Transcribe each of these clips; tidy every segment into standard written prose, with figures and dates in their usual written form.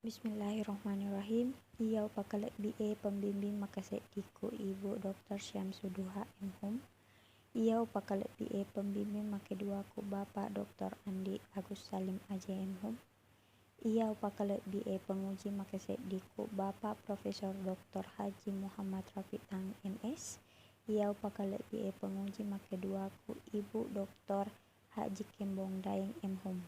Bismillahirrahmanirrahim. Ia pakalek BA pembimbing makasih diku Ibu Dr. Syamsuduha M.Hum. Ia pakalek BA pembimbing make dua ku Bapak Dr. Andi Agus Salim Aja M.Hum. Ia pakalek BA penguji makasih diku Bapak Profesor Dr. Haji Muhammad Rafiq Tang MS. Ia pakalek BA penguji make dua ku Ibu Dr. Haji Kembong Daeng M.Hum.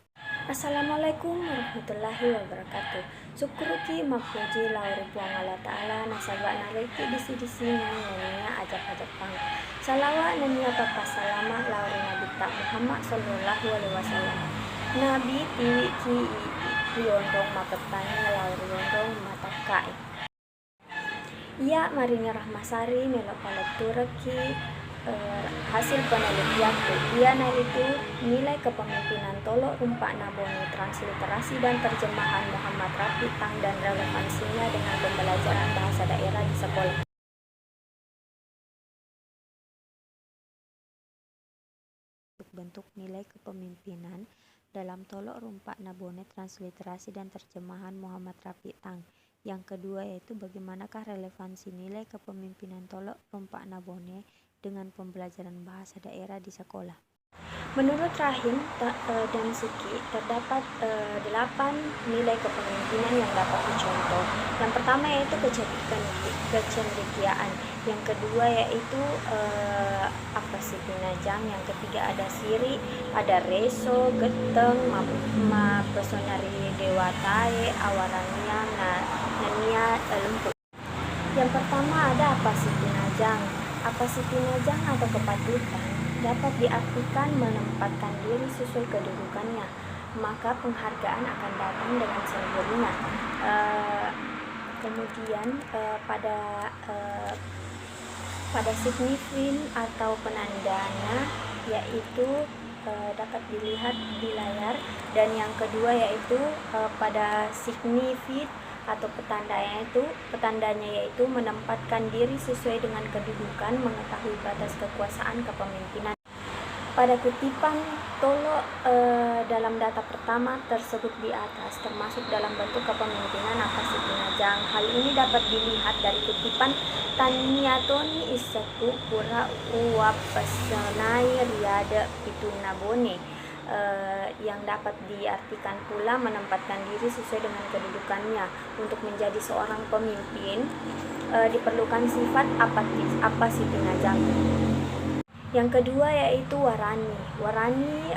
Assalamualaikum warahmatullahi wabarakatuh. Syukuruki mapuji lauri buang Allah Ta'ala nasabak nareki disi-disi nanya ajak-ajak pang. Salawat nanya papa salama lauri Nabi tak Muhammad sallallahu alaihi wasallam. Nabi tiwi ki yondong maketanya lauri yondong matakai. Ia marinya rahmasari nelok tureki hasil penelitianku. Ia itu nilai kepemimpinan tolok rumpak naboni transliterasi dan terjemahan Muhammad Rafiq Tang dan relevansinya dengan pembelajaran bahasa daerah di sekolah. Bentuk nilai kepemimpinan dalam tolok rumpak nabone transliterasi dan terjemahan Muhammad Rafiq Tang. Yang kedua yaitu bagaimanakah relevansi nilai kepemimpinan tolok rumpak nabone dengan pembelajaran bahasa daerah di sekolah. Menurut Rahim dan Suki, terdapat 8 nilai kepemimpinan yang dapat dicontoh. Yang pertama yaitu kecendekiaan. Yang kedua yaitu Pinajang. Yang ketiga ada siri, ada reso, geteng, mapesonari dewatae, awaraniang, nania, lempuk. Yang pertama ada Pinajang. Pinajang atau kepatutan dapat diartikan menempatkan diri sesuai kedudukannya, maka penghargaan akan datang dengan sendirinya. Kemudian pada signifin atau penandanya yaitu dapat dilihat di layar, dan yang kedua yaitu pada signifid atau petandanya yaitu menempatkan diri sesuai dengan kedudukan, mengetahui batas kekuasaan kepemimpinan. Pada kutipan tolok dalam data pertama tersebut di atas termasuk dalam bentuk kepemimpinan Pinajang. Hal ini dapat dilihat dari kutipan Taniyatoni Iseku Pura Uwap Pesonai Riada Pitunabone, yang dapat diartikan pula menempatkan diri sesuai dengan kedudukannya. Untuk menjadi seorang pemimpin diperlukan sifat Pinajang. Yang kedua yaitu warani. Warani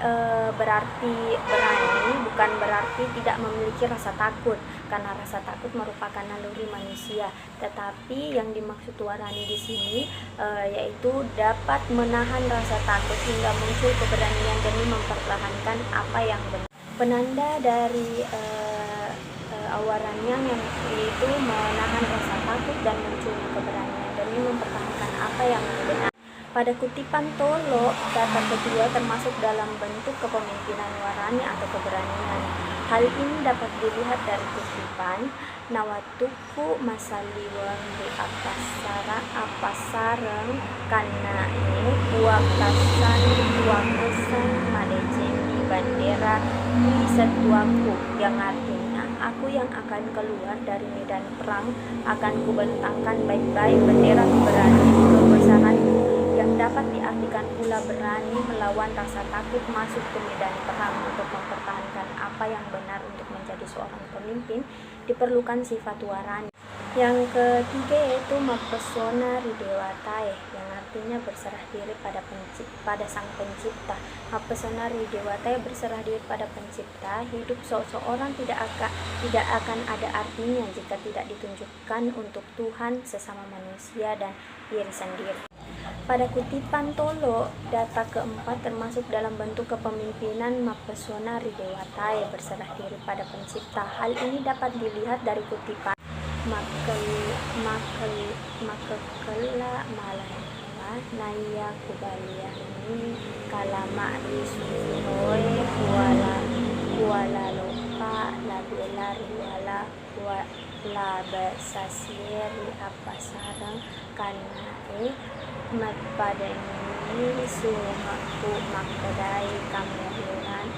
berarti berani, bukan berarti tidak memiliki rasa takut, karena rasa takut merupakan naluri manusia. Tetapi yang dimaksud warani di sini yaitu dapat menahan rasa takut hingga muncul keberanian demi mempertahankan apa yang benar. Penanda dari awarannya yang itu menahan rasa takut dan munculnya keberanian demi mempertahankan apa yang benar. Pada kutipan tolok, data kedua termasuk dalam bentuk kepemimpinan warani atau keberanian. Hal ini dapat dilihat dari kutipan Nawatuku Masaliwang di apasareng kana puakasan madejeni bandera di setuaku, yang artinya aku yang akan keluar dari medan perang akan kubentangkan baik-baik bendera kebesaranku, yang dapat diartikan pula berani melawan rasa takut masuk ke medan perang. Untuk mempertahankan apa yang benar untuk menjadi seorang pemimpin diperlukan sifat warani. Yang ketiga yaitu mapesona ridewatae, yang artinya berserah diri pada sang pencipta. Mapesona ridewatae, berserah diri pada pencipta. Hidup seseorang tidak akan ada artinya jika tidak ditunjukkan untuk Tuhan, sesama manusia, dan diri sendiri. Pada kutipan tolok, data keempat termasuk dalam bentuk kepemimpinan mapesona ridewatae, berserah diri pada pencipta. Hal ini dapat dilihat dari kutipan makekela malaya naya kubaliyani kalama risuhoe kuala loka labela riwala labasasieri sarang kanae pada ini sumaku makadai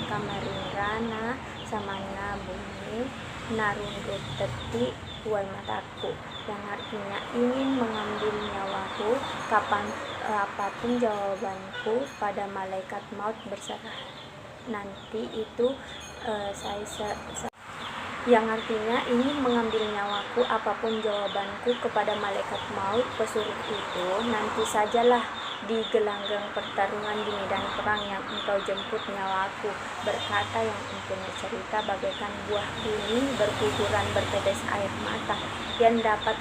kamerirana samana bumi narundut teti wal mataku, yang artinya ingin mengambil nyawaku, apapun jawabanku pada malaikat maut berserah. Nanti itu yang artinya ingin mengambil nyawaku, apapun jawabanku kepada malaikat maut pesuruh itu, nanti sajalah di gelanggang pertarungan di medan perang yang engkau jemput nyawaku, berkata yang mempunyai cerita bagaikan buah buni berguguran bertetes air mata, yang dapat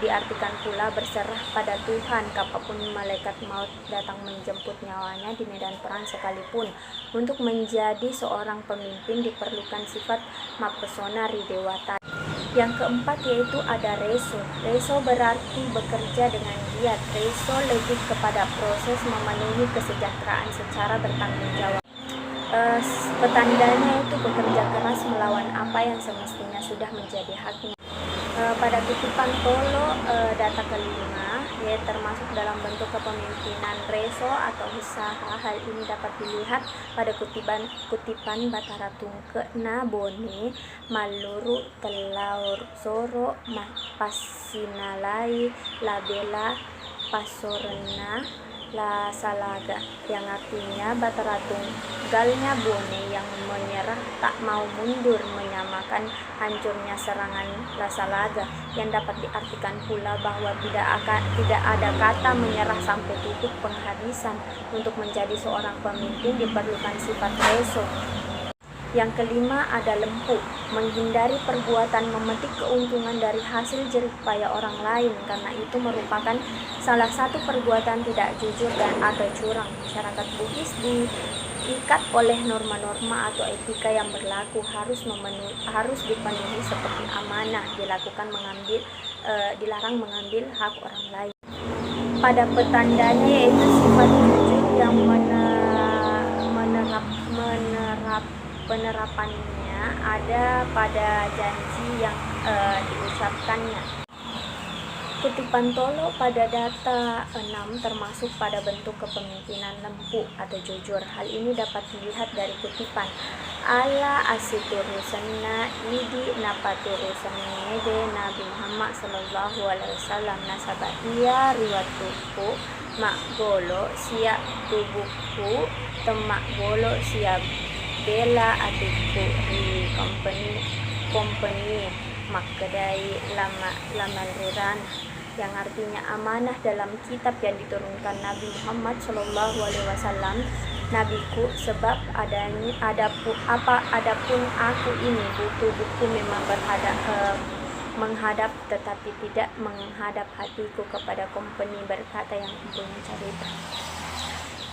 diartikan pula berserah pada Tuhan kapanpun malaikat maut datang menjemput nyawanya di medan perang sekalipun. Untuk menjadi seorang pemimpin diperlukan sifat mapesona ridewata. Yang keempat yaitu ada reso. Reso berarti bekerja dengan giat. Reso lebih kepada proses memenuhi kesejahteraan secara bertanggung jawab. Petandanya itu bekerja keras melawan apa yang semestinya sudah menjadi haknya. Pada kutipan Tolo data kelima, ya, termasuk dalam bentuk kepemimpinan reso atau usaha. Hal ini dapat dilihat pada kutipan Batara Tungke na bone maluru telaur soro pasinalai labela pasorena la salaga, yang artinya Batara Tunggalnya bone yang menyerah tak mau mundur menyamakan hancurnya serangan Lasalaga, yang dapat diartikan pula bahwa tidak ada kata menyerah sampai titik penghabisan. Untuk menjadi seorang pemimpin diperlukan sifat reso. Yang kelima ada lempu, menghindari perbuatan memetik keuntungan dari hasil jerih payah orang lain, karena itu merupakan salah satu perbuatan tidak jujur dan atau curang. Masyarakat Bugis diikat oleh norma-norma atau etika yang berlaku, harus dipenuhi seperti amanah, dilarang mengambil hak orang lain. Pada petandanya yaitu sifat jujur yang penerapannya ada pada janji yang diucapkannya. Kutipan Tolo pada data 6 termasuk pada bentuk kepemimpinan lempu atau jujur. Hal ini dapat dilihat dari kutipan ala asiturusanna idi napaturusanede Nabi Muhammad sallallahu alaihi wasallam nasaba iya riwatuku mak golo siap tubuhku temak golo siap bela adikku di company makkedai lamal riran, yang artinya amanah dalam kitab yang diturunkan Nabi Muhammad Shallallahu Alaihi Wasallam, nabiku, sebab adapun aku ini buku memang menghadap tetapi tidak menghadap hatiku kepada company, berkata yang mempunyai cerita.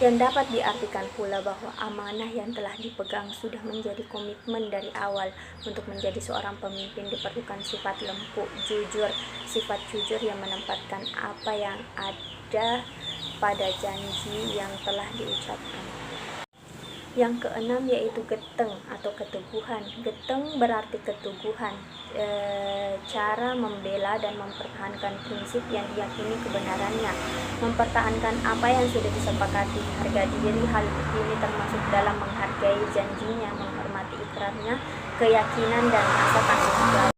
Yang dapat diartikan pula bahwa amanah yang telah dipegang sudah menjadi komitmen dari awal. Untuk menjadi seorang pemimpin diperlukan sifat lempu, jujur, sifat jujur yang menempatkan apa yang ada pada janji yang telah diucapkan. Yang keenam yaitu geteng atau keteguhan. Geteng berarti keteguhan, cara membela dan mempertahankan prinsip yang diyakini kebenarannya, mempertahankan apa yang sudah disepakati, harga diri. Hal ini termasuk dalam menghargai janjinya, menghormati ikrarnya, keyakinan dan rasa tanggung jawab.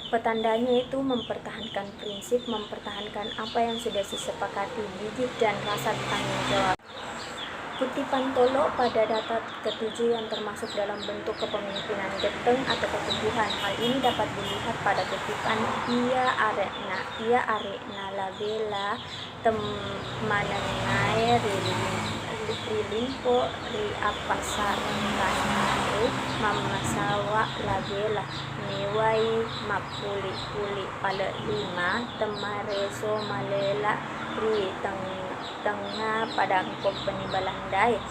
Petandanya itu mempertahankan prinsip, mempertahankan apa yang sudah disepakati, gigih dan rasa tanggung jawab. Kutipan Tolo pada data ke-7 yang termasuk dalam bentuk kepemimpinan geteng atau keteguhan. Hal ini dapat dilihat pada kutipan ia arena labela temananai rilimpo ri apasarengkanae mamasawa labela niwai mapuli pala 5 temareso malela ri tengah pada company Balandai,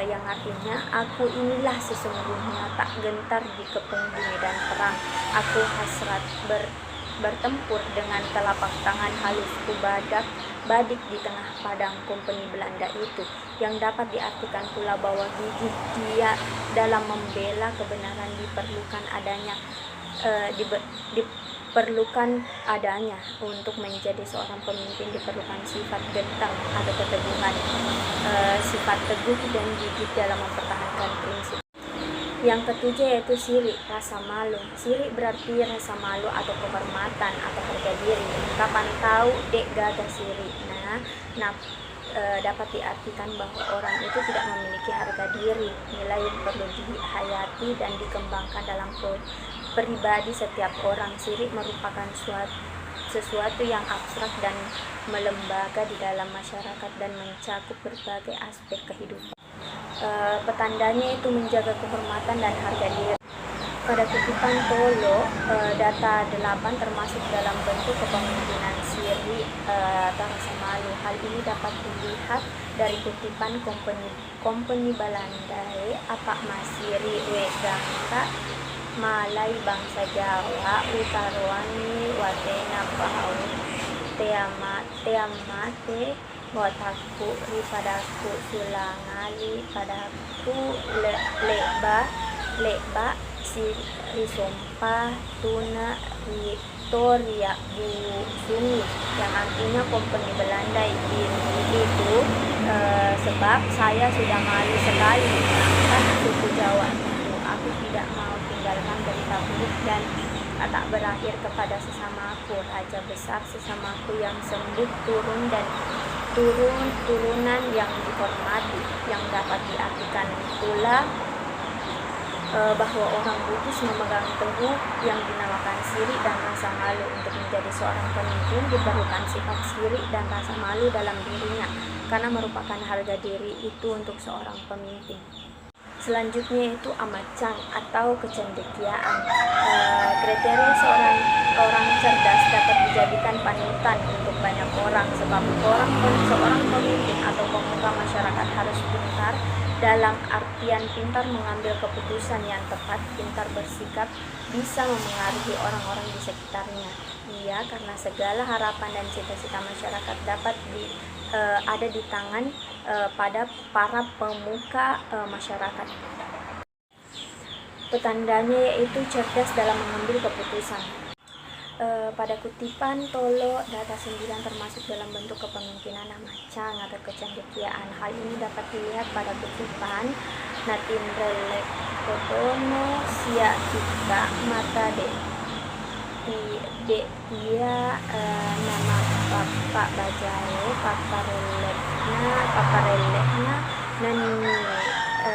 yang artinya aku inilah sesungguhnya tak gentar dikepung di medan perang, aku hasrat bertempur dengan telapak tangan halusku badik di tengah padang company Belanda itu, yang dapat diartikan pula bahwa gigih dia dalam membela kebenaran diperlukan adanya. Untuk menjadi seorang pemimpin diperlukan sifat genteng atau keteguhan, sifat teguh dan gigih dalam mempertahankan prinsip. Yang ketujuh yaitu sirik, rasa malu. Sirik berarti rasa malu atau kehormatan atau harga diri. Kapan tahu dek gagah sirik? Dapat diartikan bahwa orang itu tidak memiliki harga diri, nilai yang perlu dihayati dan dikembangkan dalam pribadi setiap orang. Sirik merupakan sesuatu yang abstrak dan melembaga di dalam masyarakat dan mencakup berbagai aspek kehidupan. Petandanya itu menjaga kehormatan dan harga diri. Pada kutipan Tolo, data 8 termasuk dalam bentuk kepemimpinan sirik atau rasa malu. Hal ini dapat dilihat dari kutipan Kompeni Balandai Apak Masiri Wegangka Malai Bangsa Jawa Utaruani Watena Pahau Teamate Wataku Ripadaku Sulangali Padaku Leba Risompa Tuna Victoria Bu Sungi, yang artinya Kompeni Belanda itu sebab saya sudah malu sekali mengangkat suku Jawa itu. Aku tidak mau tinggalkan berita buruk dan tak berakhir kepada sesamaku, raja besar sesamaku yang sembuh turunan yang dihormati, yang dapat diartikan pula bahwa orang Buddhis memegang teguh yang dinamakan sirik dan rasa malu. Untuk menjadi seorang pemimpin diperlukan sifat sirik dan rasa malu dalam dirinya, karena merupakan harga diri itu untuk seorang pemimpin. Selanjutnya itu amacang atau kecendekiaan. Kriteria seorang cerdas dapat dijadikan panutan untuk banyak orang, sebab seorang pemimpin atau pemuka masyarakat harus pintar dalam artian pintar mengambil keputusan yang tepat, pintar bersikap, bisa memengaruhi orang-orang di sekitarnya. Karena segala harapan dan cita-cita masyarakat dapat ada di tangan pada para pemuka masyarakat. Petandanya yaitu cerdas dalam mengambil keputusan. Pada kutipan Tolo, data 9 termasuk dalam bentuk kepemimpinan amacang atau kecendekiaan. Hal ini dapat dilihat pada kutipan Natinrelek Kotono Sia Tika Mata dia nama Bapak Bajayo paparelekna nani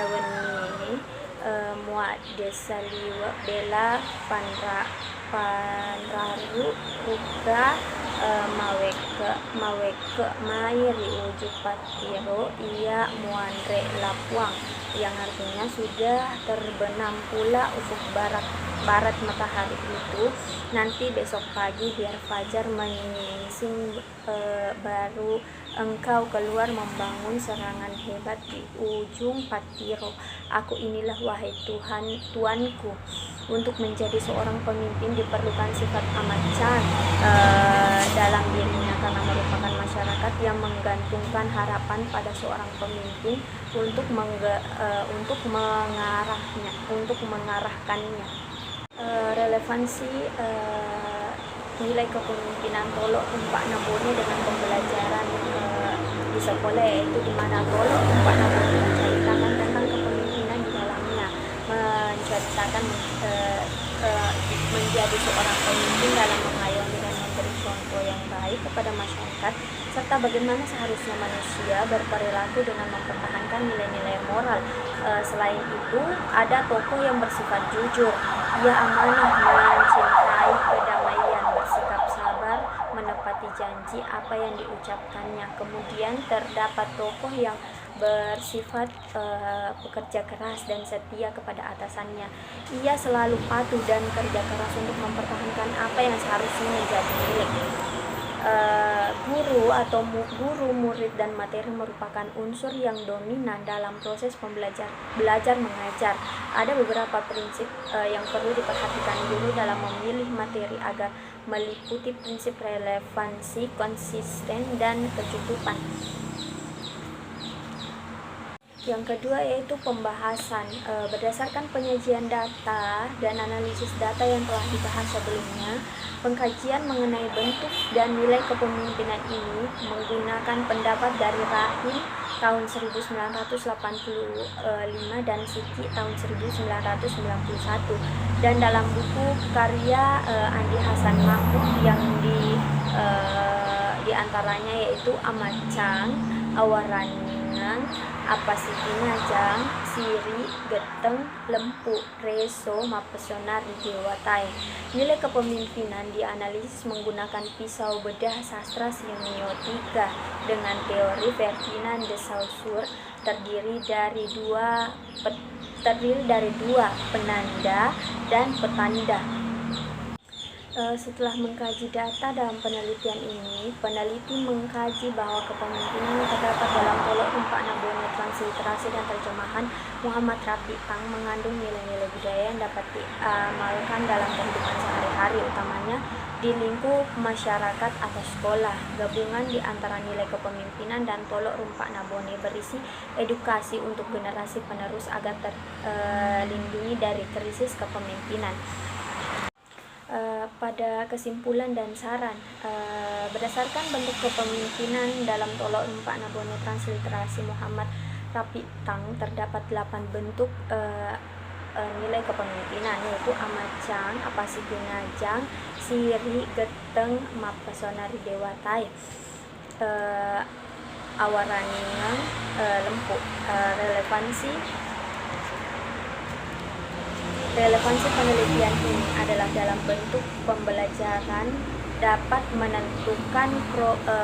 weni muat desa liwa bela panraru ukra maweke mairi ujuk patiro ia muanre lapuang, yang artinya sudah terbenam pula ufuk barat matahari itu, nanti besok pagi biar fajar menyingsing baru engkau keluar membangun serangan hebat di ujung Patiro. Aku inilah wahai Tuanku. Untuk menjadi seorang pemimpin diperlukan sifat amacang dalam dirinya, karena merupakan masyarakat yang menggantungkan harapan pada seorang pemimpin untuk mengarahkannya. Relevansi nilai kepemimpinan Tolo Umpak Nabone dengan pembelajaran di sekolah, yaitu di mana Tolo Umpak Nabone menceritakan tentang kepemimpinan di dalamnya, menceritakan menjadi seorang pemimpin dalam mengayomi dan memberi contoh yang baik kepada masyarakat, serta bagaimana seharusnya manusia berperilaku dengan mempertahankan nilai-nilai moral. Selain itu, ada tokoh yang bersifat jujur, ia amanah, mencintai kedamaian, bersikap sabar, menepati janji apa yang diucapkannya. Kemudian terdapat tokoh yang bersifat pekerja keras dan setia kepada atasannya. Ia selalu patuh dan kerja keras untuk mempertahankan apa yang seharusnya menjadi milik. Guru, murid, dan materi merupakan unsur yang dominan dalam proses belajar mengajar. Ada beberapa prinsip yang perlu diperhatikan guru dalam memilih materi agar meliputi prinsip relevansi, konsisten, dan kecukupan. Yang kedua yaitu pembahasan. Berdasarkan penyajian data dan analisis data yang telah dibahas sebelumnya, pengkajian mengenai bentuk dan nilai kepemimpinan ini menggunakan pendapat dari Rahim tahun 1985 dan Siki tahun 1991, dan dalam buku karya Andi Hasan Mahmud yang di antaranya yaitu Amacang, Awarangan, apa sih jang, siri, geteng, lempu, reso, mapesona, dewatai. Nilai kepemimpinan dianalisis menggunakan pisau bedah sastra semiotika dengan teori Ferdinand de Saussure terdiri dari dua penanda dan petanda. Setelah mengkaji data dalam penelitian ini, peneliti mengkaji bahwa kepemimpinan yang terdapat dalam Tolok Rumpak Nabone transliterasi dan terjemahan Muhammad Rafiq Tang mengandung nilai-nilai budaya yang dapat diamalkan dalam kehidupan sehari-hari, utamanya di lingkup masyarakat atau sekolah. Gabungan di antara nilai kepemimpinan dan Tolok Rumpak Nabone berisi edukasi untuk generasi penerus agar terlindungi dari krisis kepemimpinan. Pada kesimpulan dan saran, berdasarkan bentuk kepemimpinan dalam Tolok Rumpak Nabone transliterasi Muhammad Rafiq Tang terdapat 8 bentuk nilai kepemimpinan, yaitu Amacang, Apasiginajang, Siri, Geteng, Mapesona, Dewatai, Awaraningang, Lempu. Relevansi penelitian ini adalah dalam bentuk pembelajaran dapat menentukan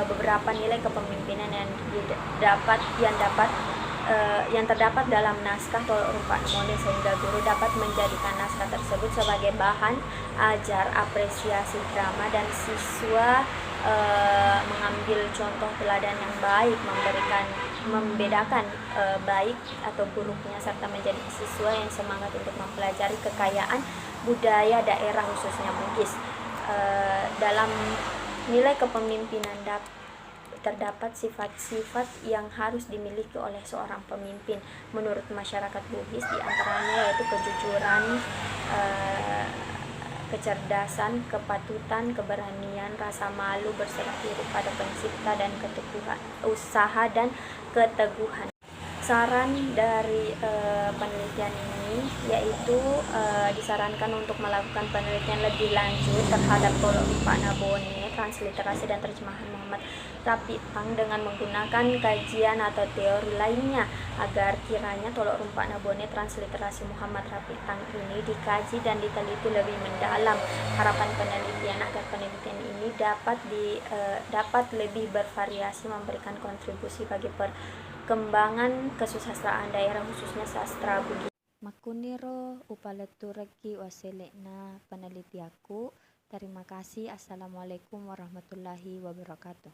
beberapa nilai kepemimpinan yang terdapat dalam naskah Tolok Rumpak Nabone, sehingga guru dapat menjadikan naskah tersebut sebagai bahan ajar apresiasi drama dan siswa mengambil contoh teladan yang baik, membedakan baik atau buruknya, serta menjadi siswa yang semangat untuk mempelajari kekayaan budaya daerah khususnya Bugis. Dalam nilai kepemimpinan terdapat sifat-sifat yang harus dimiliki oleh seorang pemimpin menurut masyarakat Bugis, diantaranya yaitu kejujuran, kecerdasan, kepatutan, keberanian, rasa malu, berserah diri pada pencipta, dan keteguhan, usaha dan keteguhan. Saran dari penelitian ini yaitu disarankan untuk melakukan penelitian lebih lanjut terhadap Tolok Rumpak Nabone transliterasi dan terjemahan Muhammad Rafiq Tang dengan menggunakan kajian atau teori lainnya, agar kiranya Tolok Rumpak Nabone transliterasi Muhammad Rafiq Tang ini dikaji dan diteliti lebih mendalam. Harapan penelitian agar penelitian ini dapat lebih bervariasi, memberikan kontribusi bagi perkembangan kesusastraan daerah khususnya sastra Bugis. Makuniro upaletureki waselekna penelitiaku. Terima kasih. Assalamualaikum warahmatullahi wabarakatuh.